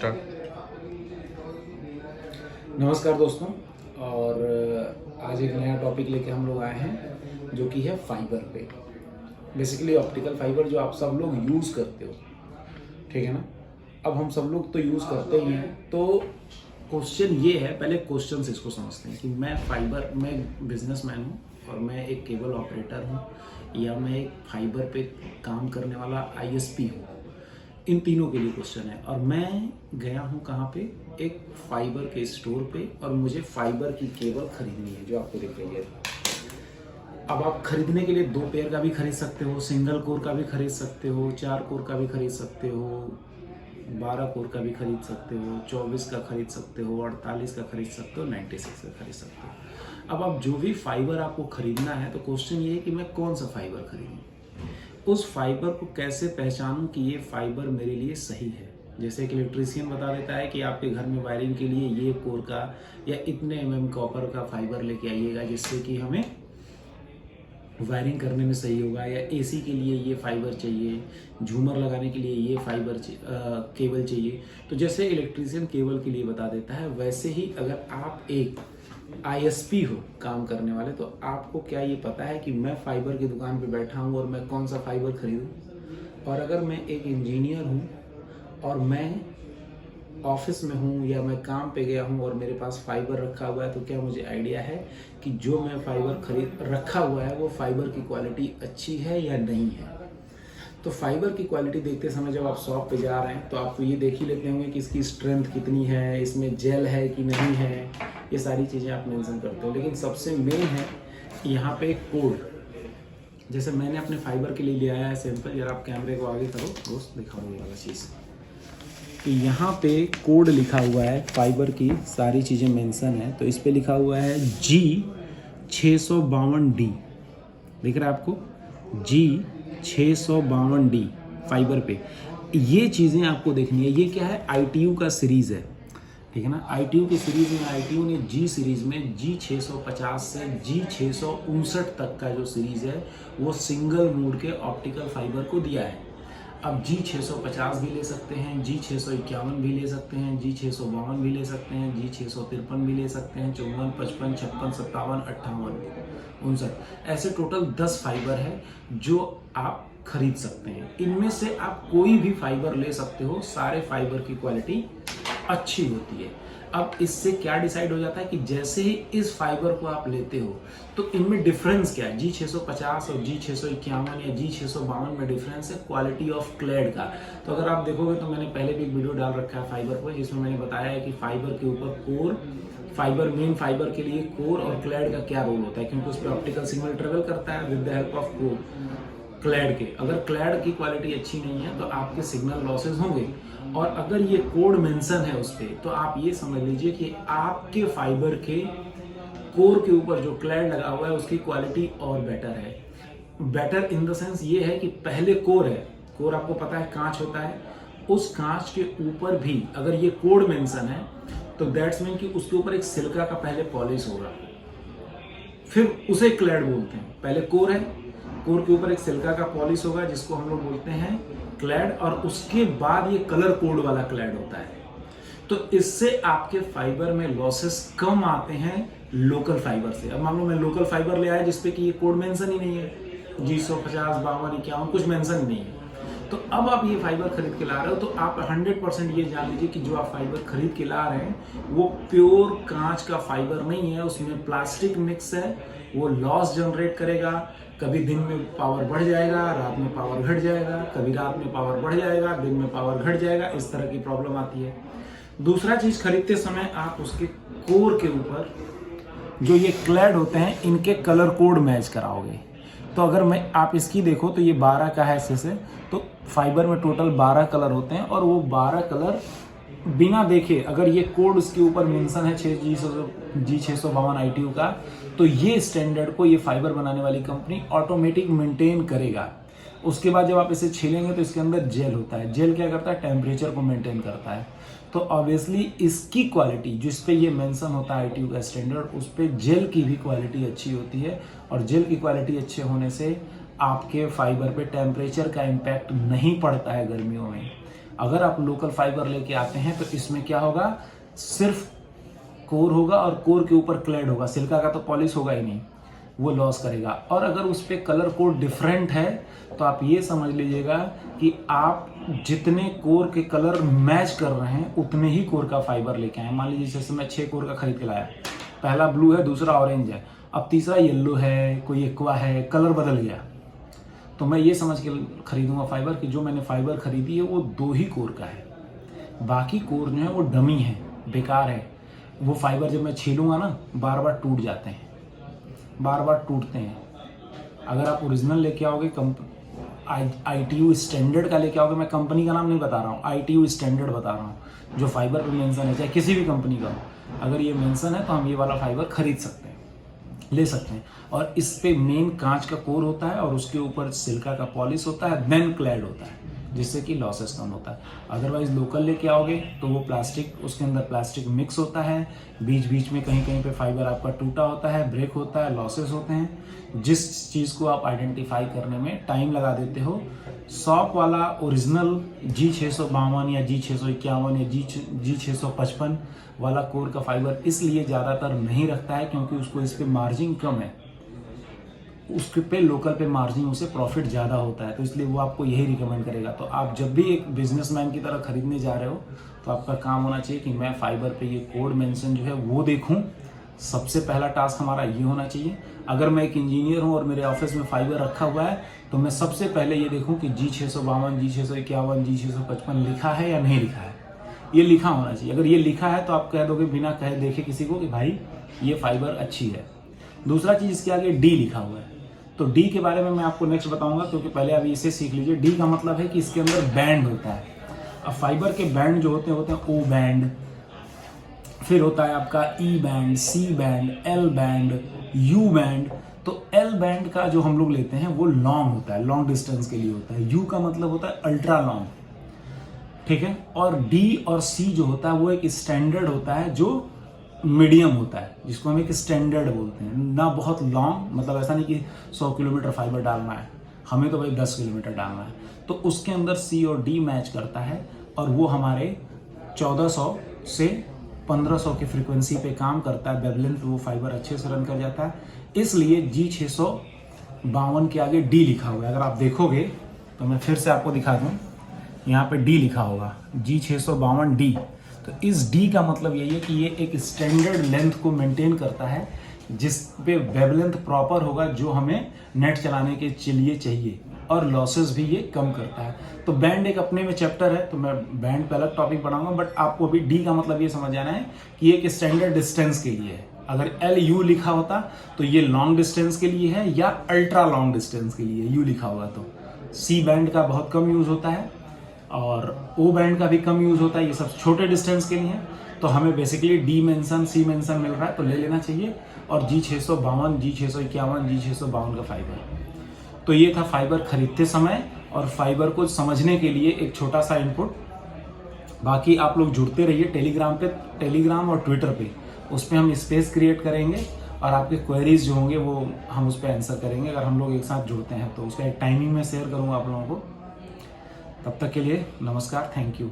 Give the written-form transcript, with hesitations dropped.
Start. नमस्कार दोस्तों। और आज एक नया टॉपिक लेके हम लोग आए हैं जो कि है फाइबर पे। बेसिकली ऑप्टिकल फाइबर जो आप सब लोग यूज़ करते हो, ठीक है ना। अब हम सब लोग तो यूज़ करते ही हैं, तो क्वेश्चन ये है, पहले क्वेश्चन से इसको समझते हैं कि मैं बिजनेसमैन हूँ और मैं एक केबल ऑपरेटर हूँ या मैं एक फाइबर पे काम करने वाला आईएसपी हूँ। इन तीनों के लिए क्वेश्चन है। और मैं गया हूँ कहाँ पे, एक फाइबर के स्टोर पे, और मुझे फाइबर की केबल खरीदनी है जो आपको दिख रही है। अब आप खरीदने के लिए 2 पेयर का भी खरीद सकते हो, सिंगल कोर का भी खरीद सकते हो, 4 कोर का भी खरीद सकते हो, 12 कोर का भी खरीद सकते हो, 24 का खरीद सकते हो, 48 का खरीद सकते हो, 96 का खरीद सकते हो। अब आप जो भी फाइबर आपको खरीदना है, तो क्वेश्चन ये है कि मैं कौन सा फाइबर खरीदूँ, उस फाइबर को कैसे पहचानूं कि ये फाइबर मेरे लिए सही है। जैसे एक इलेक्ट्रीशियन बता देता है कि आपके घर में वायरिंग के लिए ये कोर का या इतने एमएम कॉपर का फाइबर लेके आइएगा जिससे कि हमें वायरिंग करने में सही होगा, या एसी के लिए ये फाइबर चाहिए, झूमर लगाने के लिए ये फाइबर केबल चाहिए। तो जैसे इलेक्ट्रीशियन केबल के लिए बता देता है, वैसे ही अगर आप एक आईएसपी हो काम करने वाले, तो आपको क्या ये पता है कि मैं फाइबर की दुकान पे बैठा हूँ और मैं कौन सा फाइबर खरीदूँ। और अगर मैं एक इंजीनियर हूँ और मैं ऑफिस में हूँ या मैं काम पे गया हूँ और मेरे पास फाइबर रखा हुआ है, तो क्या मुझे आइडिया है कि जो मैं फाइबर खरीद रखा हुआ है वो फाइबर की क्वालिटी अच्छी है या नहीं है। तो फाइबर की क्वालिटी देखते समय जब आप शॉप पे जा रहे हैं तो आप तो ये देख ही लेते होंगे कि इसकी स्ट्रेंथ कितनी है, इसमें जेल है कि नहीं है, ये सारी चीज़ें आप मेंशन करते हो। लेकिन सबसे मेन है यहाँ पे कोड। जैसे मैंने अपने फाइबर के लिए ले आया है सैंपल, जरा आप कैमरे को आगे करो दोस्त, दिखाओ ये वाला चीज़ कि यहाँ पे कोड लिखा हुआ है, फाइबर की सारी चीज़ें मेंशन है। तो इस पे लिखा हुआ है G652D, दिख रहा है आपको, G652D फाइबर पे। ये चीज़ें आपको देखनी है। ये क्या है, ITU का सीरीज़ है, ठीक है ना। ITU की सीरीज़ में ITU ने G सीरीज़ में G650 से G659 तक का जो सीरीज़ है वो सिंगल मोड के ऑप्टिकल फाइबर को दिया है। अब G650 भी ले सकते हैं, G651 भी ले सकते हैं, G652 भी ले सकते हैं, G653 भी ले सकते हैं, 54, 55, 56, 57, 58, 59, ऐसे टोटल 10 फाइबर है जो आप खरीद सकते हैं। इनमें से आप कोई भी फाइबर ले सकते हो, सारे फाइबर की क्वालिटी अच्छी होती है। अब इससे क्या डिसाइड हो जाता है कि जैसे ही इस फाइबर को आप लेते हो तो इनमें डिफरेंस क्या है। G650 और G651 या G652 में डिफरेंस है क्वालिटी ऑफ क्लैड का। तो अगर आप देखोगे तो मैंने पहले भी एक वीडियो डाल रखा है फाइबर पर, जिसमें मैंने बताया है कि फाइबर के ऊपर कोर, फाइबर मेन फाइबर के लिए कोर और क्लैड का क्या रोल होता है, क्योंकि उस पर ऑप्टिकल सिग्नल ट्रेवल करता है with the help of core clad के। अगर क्लैड की क्वालिटी अच्छी नहीं है तो आपके सिग्नल लॉसेज होंगे। और अगर ये कोड मेंशन है उस पर, तो आप ये समझ लीजिए कि आपके फाइबर के कोर के ऊपर जो क्लैड लगा हुआ है उसकी क्वालिटी और बेटर है। बेटर इन द सेंस ये है कि पहले कोर है, कोर आपको पता है कांच होता है, उस कांच के ऊपर भी अगर ये कोड मेंशन है तो दैट्स मीन कि उसके ऊपर एक सिलिका का पहले पॉलिश होगा, फिर उसे क्लैड बोलते हैं। पहले कोर है, कोर के ऊपर एक सिलिका का पॉलिश होगा जिसको हम लोग बोलते हैं क्लैड, और उसके बाद ये कलर कोड वाला क्लैड होता है। तो इससे आपके फाइबर में लॉसेस कम आते हैं लोकल फाइबर से। अब मान लो मैं लोकल फाइबर ले आया जिसपे कि ये कोड मेंशन ही नहीं है, G650, 52, 51 कुछ मेंशन ही नहीं है, तो अब आप ये फाइबर खरीद के ला रहे हो तो आप 100% ये जान लीजिए कि जो आप फाइबर खरीद के ला रहे हैं वो प्योर कांच का फाइबर नहीं है, उसमें प्लास्टिक मिक्स है। वो लॉस जनरेट करेगा, कभी दिन में पावर बढ़ जाएगा, रात में पावर घट जाएगा, कभी रात में पावर बढ़ जाएगा, दिन में पावर घट जाएगा, इस तरह की प्रॉब्लम आती है। दूसरा चीज, खरीदते समय आप उसके कोर के ऊपर जो ये क्लैड होते हैं इनके कलर कोड मैच कराओगे। तो अगर मैं आप इसकी देखो तो ये 12 का है ऐसे से, तो फाइबर में टोटल 12 कलर होते हैं, और वो 12 कलर बिना देखे अगर ये कोड उसके ऊपर मेंशन है G652 ITU का, तो ये स्टैंडर्ड को ये फाइबर बनाने वाली कंपनी ऑटोमेटिक मेंटेन करेगा। उसके बाद जब आप इसे छीलेंगे तो इसके अंदर जेल होता है। जेल क्या करता है, टेम्परेचर को मेंटेन करता है। तो ऑब्वियसली इसकी क्वालिटी जिस पे ये मेंशन होता है ITU का स्टैंडर्ड, उस पे जेल की भी क्वालिटी अच्छी होती है, और जेल की क्वालिटी अच्छे होने से आपके फाइबर पे टेम्परेचर का इम्पैक्ट नहीं पड़ता है गर्मियों में। अगर आप लोकल फाइबर लेके आते हैं तो इसमें क्या होगा, सिर्फ कोर होगा और कोर के ऊपर क्लैड होगा, सिल्का का तो पॉलिश होगा ही नहीं, वो लॉस करेगा। और अगर उस पर कलर कोड डिफरेंट है तो आप ये समझ लीजिएगा कि आप जितने कोर के कलर मैच कर रहे हैं उतने ही कोर का फाइबर लेके आए। मान लीजिए जैसे मैं 6 कोर का खरीद के लाया, पहला ब्लू है, दूसरा ऑरेंज है, अब तीसरा येलो है, कोई एक्वा है, कलर बदल गया, तो मैं ये समझ के खरीदूंगा फाइबर कि जो मैंने फाइबर खरीदी है वो 2 ही कोर का है, बाकी कोर जो है वो डमी है, बेकार है। वो फाइबर जब मैं छीलूंगा ना बार बार टूट जाते हैं, बार बार टूटते हैं। अगर आप ओरिजिनल लेके आओगे, ITU स्टैंडर्ड का लेके आओगे, मैं कंपनी का नाम नहीं बता रहा हूँ, ITU स्टैंडर्ड बता रहा हूँ, जो फाइबर पे मेंशन है, चाहे किसी भी कंपनी का हो, अगर ये मेंशन है तो हम ये वाला फाइबर खरीद सकते हैं, ले सकते हैं। और इस पे मेन कांच का कोर होता है और उसके ऊपर सिल्का का पॉलिश होता है, देन क्लैड होता है, जिससे कि लॉसेस कम होता है। अदरवाइज लोकल लेके आओगे तो वो प्लास्टिक, उसके अंदर प्लास्टिक मिक्स होता है, बीच बीच में कहीं कहीं पे फाइबर आपका टूटा होता है, ब्रेक होता है, लॉसेस होते हैं, जिस चीज़ को आप आइडेंटिफाई करने में टाइम लगा देते हो। शॉप वाला ओरिजिनल G652 या G651 या G655 वाला कोर का फाइबर इसलिए ज़्यादातर नहीं रखता है क्योंकि उसको इस पर मार्जिन कम है, उसके पे लोकल पे मार्जिन उसे प्रॉफिट ज़्यादा होता है, तो इसलिए वो आपको यही रिकमेंड करेगा। तो आप जब भी एक बिजनेसमैन की तरह खरीदने जा रहे हो तो आपका काम होना चाहिए कि मैं फाइबर पे ये कोड मेंशन जो है वो देखूं। सबसे पहला टास्क हमारा ये होना चाहिए। अगर मैं एक इंजीनियर हूं और मेरे ऑफिस में फाइबर रखा हुआ है तो मैं सबसे पहले ये देखूं कि G652, G651, G655 लिखा है या नहीं लिखा है, ये लिखा होना चाहिए। अगर ये लिखा है तो आप कह दोगे बिना कहे देखे किसी को कि भाई ये फाइबर अच्छी है। दूसरा चीज़ इसके आगे D लिखा हुआ है, तो डी के बारे में मैं आपको नेक्स्ट बताऊंगा, क्योंकि पहले अभी इसे सीख लीजिए। डी का मतलब है कि इसके अंदर बैंड होता है। अब फाइबर के बैंड जो होते हैं ओ बैंड, फिर होता है आपका E band, C band, L band, U band. तो एल बैंड का जो हम लोग लेते हैं वो लॉन्ग होता है, लॉन्ग डिस्टेंस के लिए होता है। यू का मतलब होता है अल्ट्रा लॉन्ग, ठीक है। और डी और सी जो होता है वो एक स्टैंडर्ड होता है जो मीडियम होता है, जिसको हम एक स्टैंडर्ड बोलते हैं। ना बहुत लॉन्ग, मतलब ऐसा नहीं कि 100 किलोमीटर फाइबर डालना है, हमें तो भाई 10 किलोमीटर डालना है, तो उसके अंदर सी और डी मैच करता है और वो हमारे 1400 से 1500 की फ्रीक्वेंसी पे काम करता है। वेवलेंथ वो फाइबर अच्छे से रन कर जाता है, इसलिए G652 के आगे डी लिखा हुआ है। अगर आप देखोगे तो मैं फिर से आपको दिखा दूँ, यहाँ पे डी लिखा होगा, G652D। तो इस डी का मतलब यही है कि ये एक स्टैंडर्ड लेंथ को मेंटेन करता है, जिस पे वेवलेंथ प्रॉपर होगा जो हमें नेट चलाने के लिए चाहिए, और लॉसेस भी ये कम करता है। तो बैंड एक अपने में चैप्टर है, तो मैं बैंड पे अलग टॉपिक पढ़ाऊंगा, बट आपको अभी डी का मतलब ये समझ आना है कि ये एक स्टैंडर्ड डिस्टेंस के लिए है। अगर LU लिखा होता तो ये लॉन्ग डिस्टेंस के लिए है या अल्ट्रा लॉन्ग डिस्टेंस के लिए यू लिखा होगा। तो सी बैंड का बहुत कम यूज होता है और ओ बैंड का भी कम यूज होता है, ये सब छोटे डिस्टेंस के लिए है। तो हमें बेसिकली डी मेंशन, सी मेंशन मिल रहा है तो ले लेना चाहिए। और G652, G651, G652 का फाइबर। तो ये था फाइबर खरीदते समय और फाइबर को समझने के लिए एक छोटा सा इनपुट। बाकी आप लोग जुड़ते रहिए टेलीग्राम और ट्विटर पे, उस पर हम स्पेस क्रिएट करेंगे और आपके क्वेरीज जो होंगे वो हम उस पर आंसर करेंगे। अगर हम लोग एक साथ जुड़ते हैं तो उसका एक टाइमिंग में शेयर करूँगा आप लोगों को। तब तक के लिए नमस्कार, थैंक यू।